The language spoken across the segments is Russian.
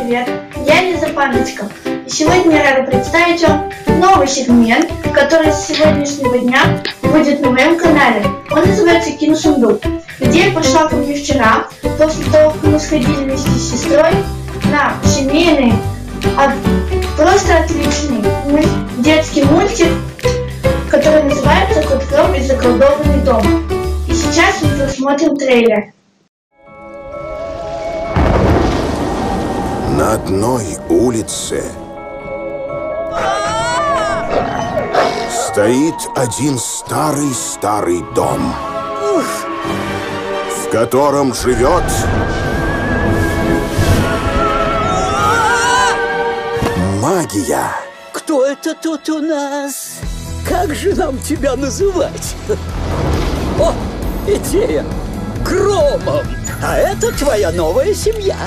привет! Я Лиза Паночка, и сегодня я рада представить вам новый сегмент, который с сегодняшнего дня будет на моем канале. Он называется «Кино-сундук», где я пошла ко мне вчера, после того, как мы сходили вместе с сестрой на семейный, просто отличный детский мультик, который называется «Кот Гром и заколдованный дом». И сейчас мы посмотрим трейлер. На одной улице стоит один старый дом, в котором живет магия. Кто это тут у нас? Как же нам тебя называть? О, идея! Громом! А это твоя новая семья.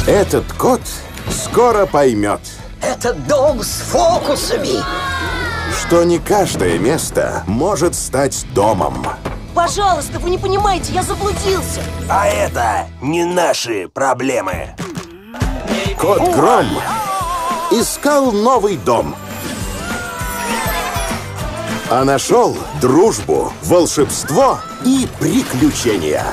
Этот кот скоро поймет, Это дом с фокусами. что не каждое место может стать домом. Пожалуйста, вы не понимаете, я заблудился. А это не наши проблемы. Кот Гром искал новый дом, а нашел дружбу, волшебство и приключения.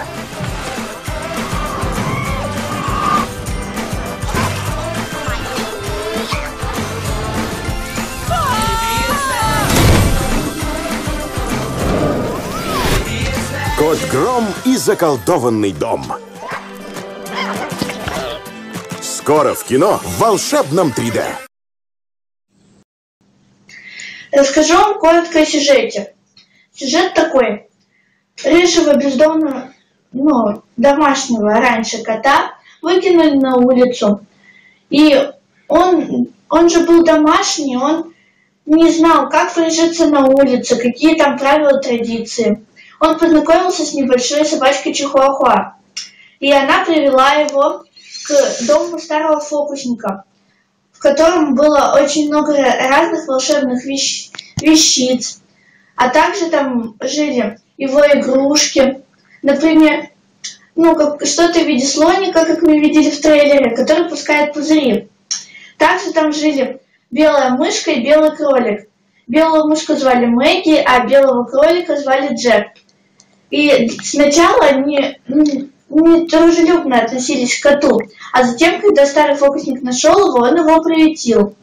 Кот Гром и заколдованный дом. Скоро в кино в волшебном 3D. Расскажу вам коротко о сюжете. Сюжет такой. Рыжего бездомного, домашнего раньше кота выкинули на улицу. И он же был домашний, он не знал, как прижиться на улице, какие там правила, традиции. Он познакомился с небольшой собачкой Чихуахуа, и она привела его к дому старого фокусника, в котором было очень много разных волшебных вещиц, а также там жили его игрушки, например, что-то в виде слоника, как мы видели в трейлере, который пускает пузыри. Также там жили белая мышка и белый кролик. Белую мышку звали Мэгги, а белого кролика звали Джек. И сначала они не дружелюбно относились к коту, а затем, когда старый фокусник нашел его, он его приютил.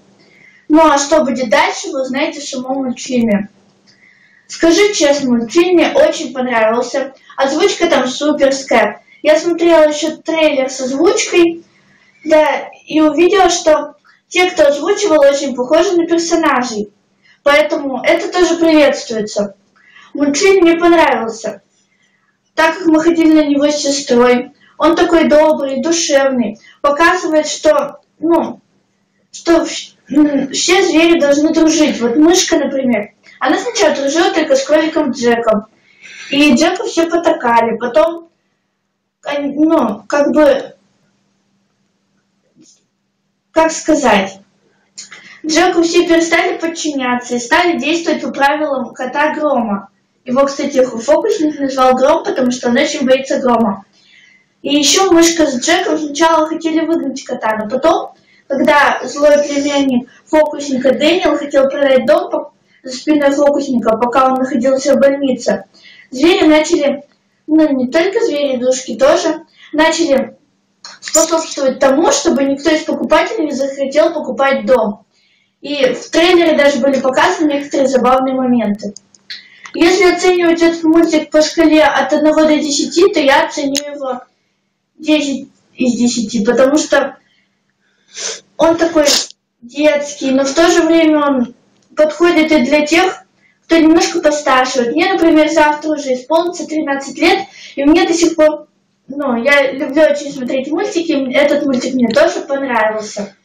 Ну а что будет дальше, вы узнаете в самом мультфильме. Скажу честно, мультфильм мне очень понравился. Озвучка там суперская. Я смотрела еще трейлер с озвучкой, да, и увидела, что те, кто озвучивал, очень похожи на персонажей. Поэтому это тоже приветствуется. Мультфильм мне понравился. Так как мы ходили на него с сестрой, он такой добрый, душевный, показывает, что все звери должны дружить. Вот мышка, например, она сначала дружила только с кроликом Джеком, и Джеку все потакали. Потом, Джеку все перестали подчиняться и стали действовать по правилам кота Грома. Его, кстати, фокусник назвал Гром, потому что он очень боится грома. И еще мышка с Джеком сначала хотели выгнать кота, но потом, когда злой племянник фокусника Дэниел хотел продать дом за спиной фокусника, пока он находился в больнице, звери начали, не только звери, душки тоже, начали способствовать тому, чтобы никто из покупателей не захотел покупать дом. И в трейлере даже были показаны некоторые забавные моменты. Если оценивать этот мультик по шкале от 1 до 10, то я оценю его 10 из 10, потому что он такой детский, но в то же время он подходит и для тех, кто немножко постарше. Вот мне, например, завтра уже исполнится 13 лет, и мне до сих пор, я люблю очень смотреть мультики, этот мультик мне тоже понравился.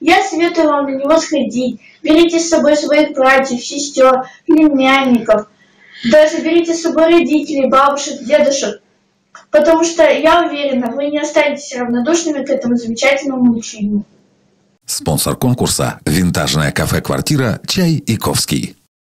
Я советую вам на него сходить. Берите с собой своих братьев, сестер, племянников. Даже берите с собой родителей, бабушек, дедушек. Потому что, я уверена, вы не останетесь равнодушными к этому замечательному мультфильму. Спонсор конкурса – винтажное кафе-квартира «Чай Иковский».